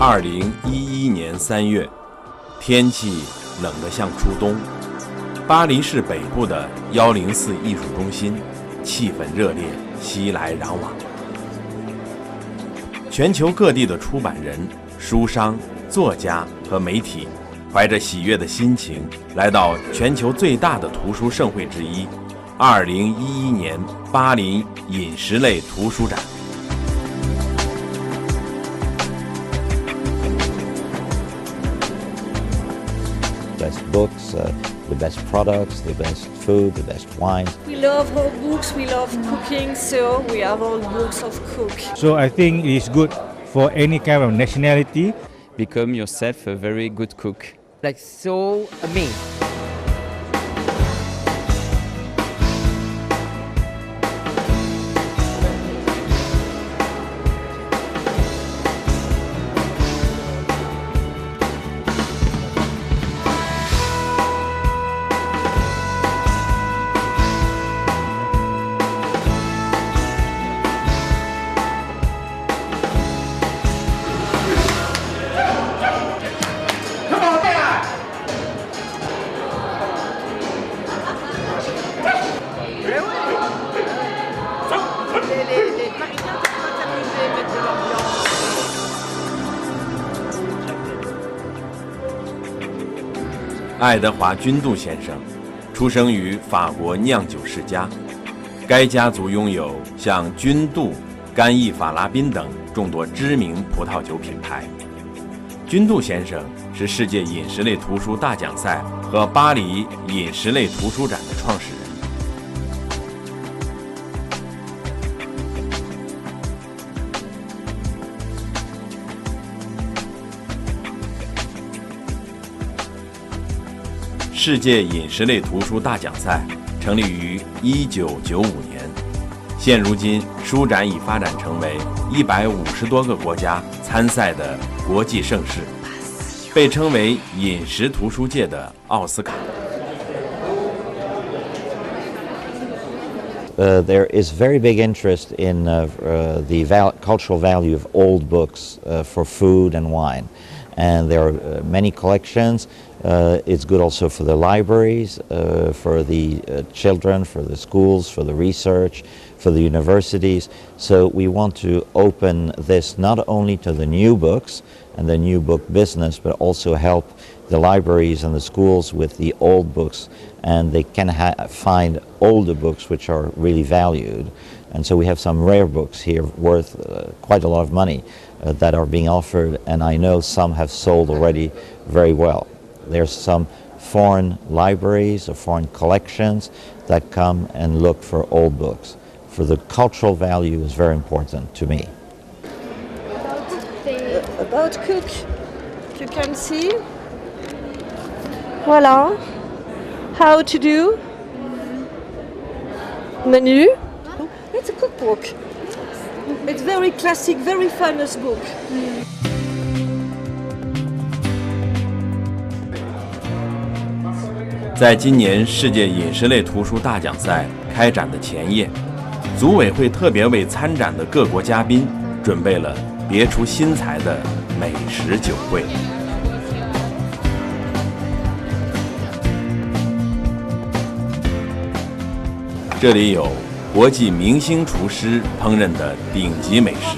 2011年3月，天气冷得像初冬。巴黎市北部的104艺术中心，气氛热烈，熙来攘往。全球各地的出版人、书商、作家和媒体，怀着喜悦的心情，来到全球最大的图书盛会之一2011年巴黎饮食类图书展。Best books, the best products, the best food, the best wines. We love all books, we love cooking, so we have all books of cook. So I think it's good for any kind of nationality. Become yourself a very good cook. Like so amazing. 爱德华·君度先生出生于法国酿酒世家，该家族拥有像君度、干邑法拉宾等众多知名葡萄酒品牌。君度先生是世界饮食类图书大奖赛和巴黎饮食类图书展的创始人。世界饮食类图书大奖赛成立于1995年，现如今书展已发展成为150多个国家参赛的国际盛事，被称为饮食图书界的奥斯卡。There is very big interest in the cultural value of old books for food and wine. And there are many collections. It's good also for the libraries, for the children, for the schools, for the research, for the universities. So we want to open this not only to the new books and the new book business, but also help the libraries and the schools with the old books, and they can find older books which are really valued. And so we have some rare books here worth quite a lot of money that are being offered, and I know some have sold already very well. There's some foreign libraries or foreign collections that come and look for old books. For the cultural value is very important to me. About cook, you can see. Voilà. How to do. Menu. It's a cookbook. It's very classic, very famous book. 在今年世界饮食类图书大奖赛开展的前夜，组委会特别为参展的各国嘉宾准备了别出心裁的美食酒会。这里有国际明星厨师烹饪的顶级美食，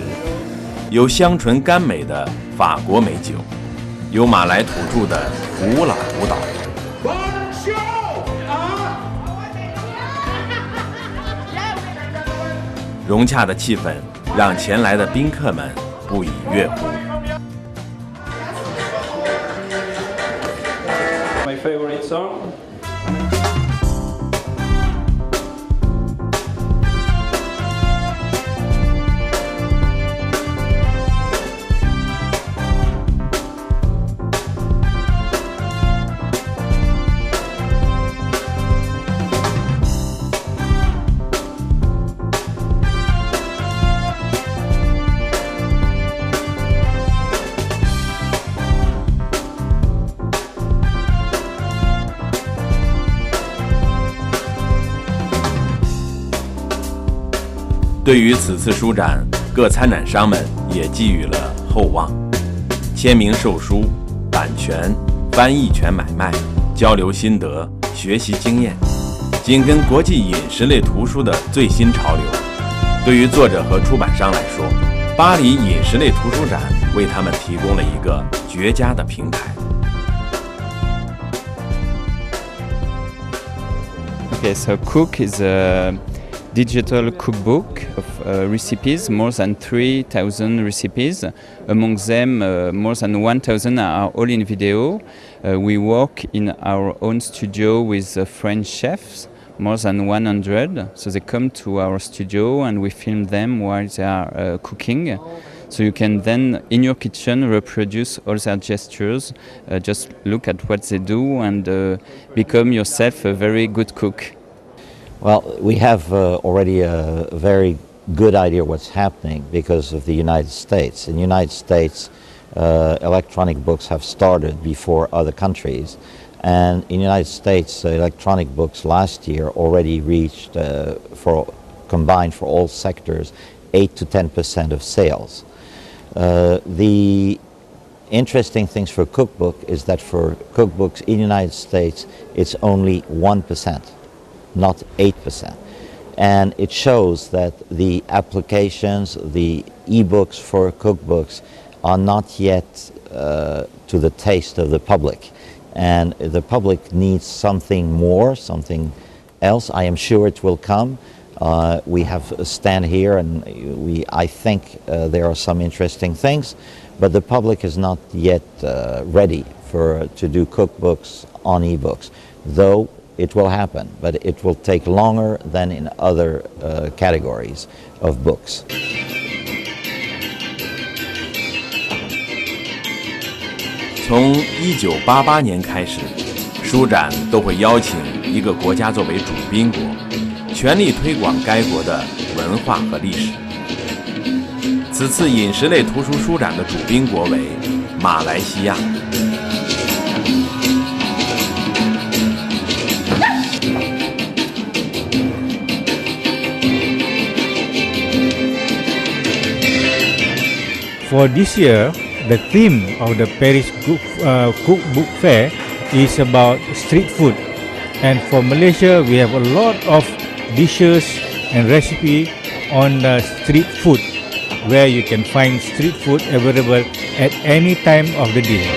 有香醇甘美的法国美酒，有马来土著的古老舞蹈。融洽的气氛让前来的宾客们不亦乐乎。My favorite song.对于此次书展，各参展商们也寄予了厚望。签名售书、版权、翻译权买卖、交流心得、学习经验，紧跟国际饮食类图书的最新潮流。对于作者和出版商来说，巴黎饮食类图书展为他们提供了一个绝佳的平台。Okay, so Cook is a digital cookbook of recipes, more than 3,000 recipes. Among them, more than 1,000 are all in video. We work in our own studio with French chefs, more than 100. So they come to our studio and we film them while they are cooking. So you can then, in your kitchen, reproduce all their gestures, just look at what they do and become yourself a very good cook. Well, we have already a very good idea what's happening because of the United States. In the United States, electronic books have started before other countries. And in the United States, electronic books last year already reached, combined for all sectors, 8 to 10% of sales. The interesting things for cookbook is that for cookbooks in the United States, it's only 1%, not 8%. And it shows that the applications, the e-books for cookbooks are not yet to the taste of the public. And the public needs something more, something else. I am sure it will come. We have a stand here and I think there are some interesting things, but the public is not yet ready to do cookbooks on e-books, though it will happen, but it will take longer than in other categories of books. 从1988年开始，书展都会邀请一个国家作为主宾国，全力推广该国的文化和历史。此次饮食类图书书展的主宾国为马来西亚。For this year, the theme of the Paris Cookbook Fair is about street food. And for Malaysia, we have a lot of dishes and recipe on street food, where you can find street food available at any time of the day.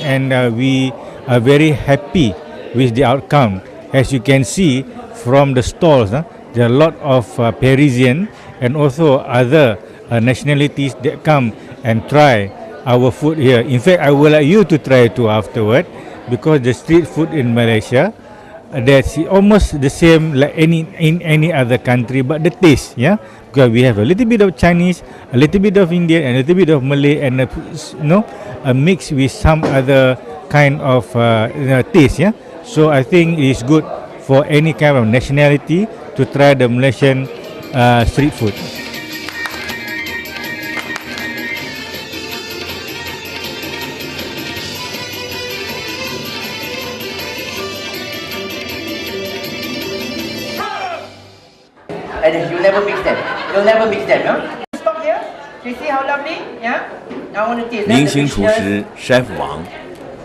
And we are very happy with the outcome. As you can see from the stalls, there are a lot of Parisian and also other nationalities that come and try our food here. In fact, I would like you to try too afterward, because the street food in Malaysia, that's almost the same like in any other country, but the taste, yeah, because we have a little bit of Chinese, a little bit of Indian, and a little bit of Malay, and a mix with some other kind of taste, yeah. So I think it is good for any kind of nationality to try the Malaysian street food. And you never mix them. You'll never mix them, no? Stop here. You see how lovely? Yeah? I want to taste. 明星厨师 Chef 王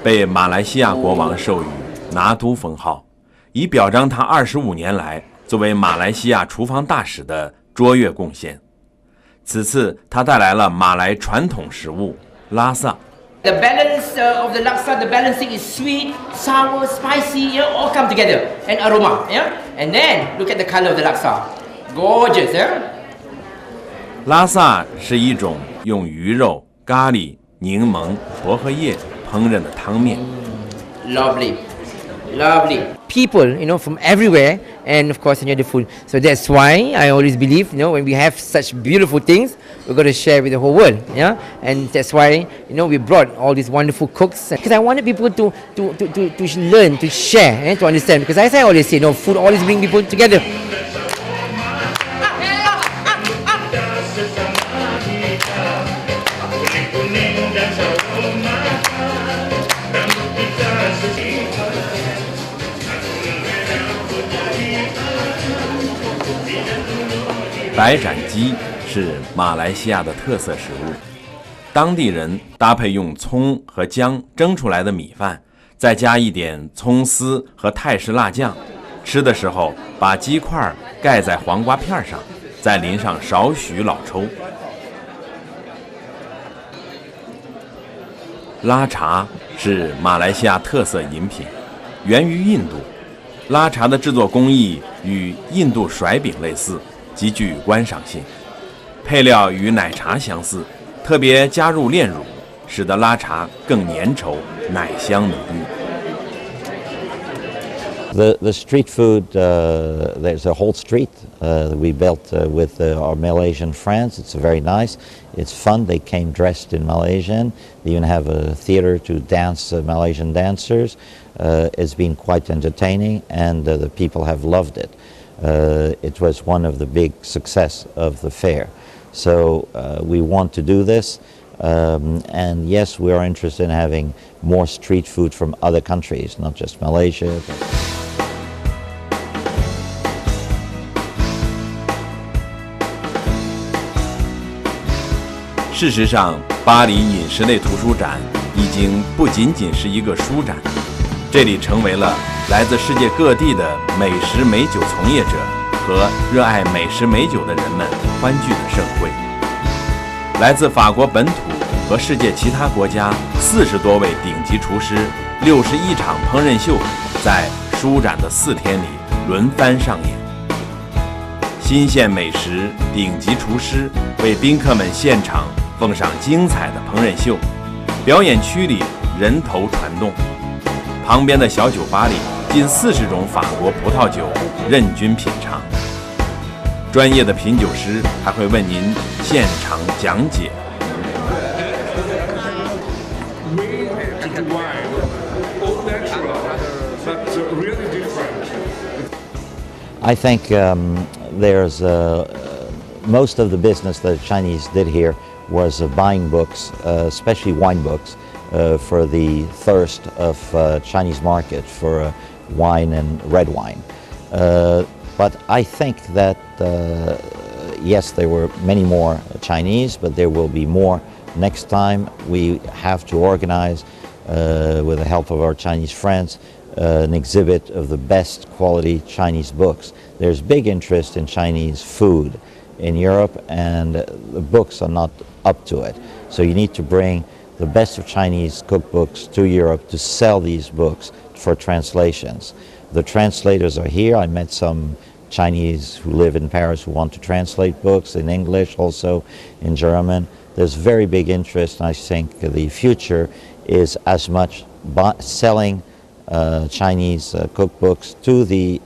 被马来西亚国王授予拿督封号，以表彰他25年来作为马来西亚厨房大使的卓越贡献。此次他带来了马来传统食物拉萨。The balance of the laksa, the balancing is sweet, sour, spicy, all come together, and aroma, yeah. And then look at the color of the laksa, gorgeous, yeah. 拉萨是一种用鱼肉、咖喱、柠檬、薄荷叶烹饪的汤面。Lovely. Lovely. People, from everywhere, and of course enjoy the food. So that's why I always believe, when we have such beautiful things, we're going to share with the whole world, yeah. And that's why, we brought all these wonderful cooks, because I wanted people to learn, to share, to understand. Because as I always say, food always brings people together. 白斩鸡是马来西亚的特色食物，当地人搭配用葱和姜蒸出来的米饭，再加一点葱丝和泰式辣酱，吃的时候把鸡块盖在黄瓜片上，再淋上少许老抽。拉茶是马来西亚特色饮品，源于印度。拉茶的制作工艺与印度甩饼类似，极具观赏性。配料与奶茶相似，特别加入炼乳，使得拉茶更粘稠，奶香浓郁。The street food, there's a whole street we built with our Malaysian friends. It's very nice. It's fun. They came dressed in Malaysian. They even have a theater to dance Malaysian dancers. It's been quite entertaining, and the people have loved it. It was one of the big success of the fair. So we want to do this. And yes, we are interested in having more street food from other countries, not just Malaysia. 事实上，巴黎饮食类图书展已经不仅仅是一个书展，这里成为了来自世界各地的美食美酒从业者和热爱美食美酒的人们欢聚的盛会。来自法国本土和世界其他国家40多位顶级厨师，61场烹饪秀在书展的4天里轮番上演。新鲜美食、顶级厨师为宾客们现场奉上精彩的烹饪秀，表演区里人头攒动，旁边的小酒吧里近40种法国葡萄酒任君品尝。专业的品酒师还会为您现场讲解。I think there's most of the business that the Chinese did here was buying books, especially wine books, for the thirst of Chinese market for wine and red wine. But I think that yes, there were many more Chinese, but there will be more next time. We have to organize, with the help of our Chinese friends, an exhibit of the best quality Chinese books. There's big interest in Chinese food in Europe, and the books are not up to it. So you need to bring the best of Chinese cookbooks to Europe to sell these books for translations. The translators are here. I met some Chinese who live in Paris who want to translate books in English, also in German. There's very big interest, and I think the future is as much selling Chinese cookbooks to the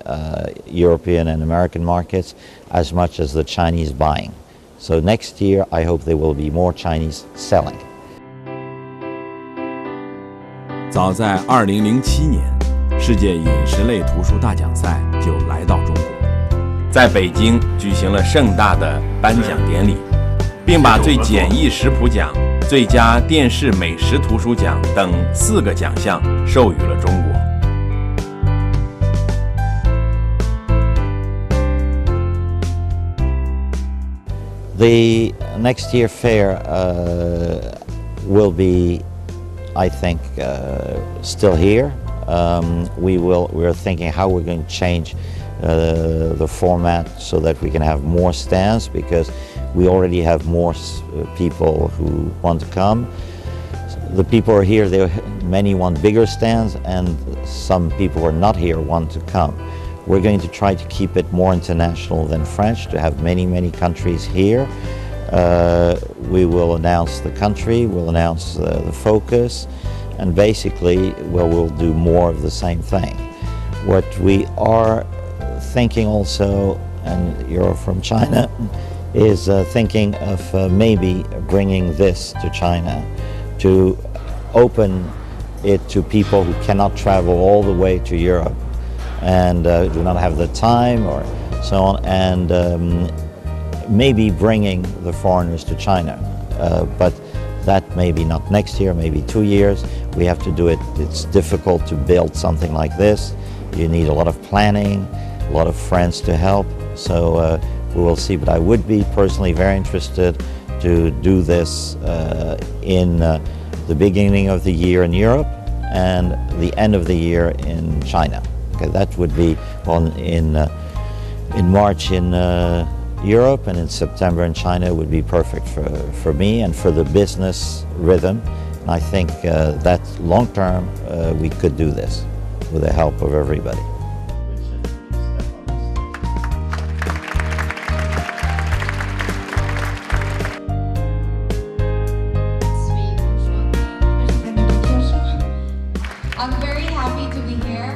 European and American markets as much as the Chinese buying. So next year, I hope there will be more Chinese selling. 早在2007年，世界饮食类图书大奖赛就来到中国，在北京举行了盛大的颁奖典礼，并把最简易食谱奖、最佳电视美食图书奖等4个奖项授予了中国。The next year fair will be, I think, still here. We're thinking how we're going to change the format so that we can have more stands, because we already have more people who want to come. The people who are here, many want bigger stands, and some people who are not here want to come. We're going to try to keep it more international than French, to have many, many countries here. We will announce the country, we'll announce the focus, and basically we'll do more of the same thing. What we are thinking also, and you're from China, is thinking of maybe bringing this to China, to open it to people who cannot travel all the way to Europe and do not have the time or so on, and maybe bringing the foreigners to China. But that maybe not next year, maybe 2 years. We have to do it. It's difficult to build something like this. You need a lot of planning, a lot of friends to help. So We will see, but I would be personally very interested to do this in the beginning of the year in Europe and the end of the year in China. Okay, that would be in March in Europe and in September in China would be perfect for me and for the business rhythm. And I think that long term we could do this with the help of everybody. I'm very happy to be here.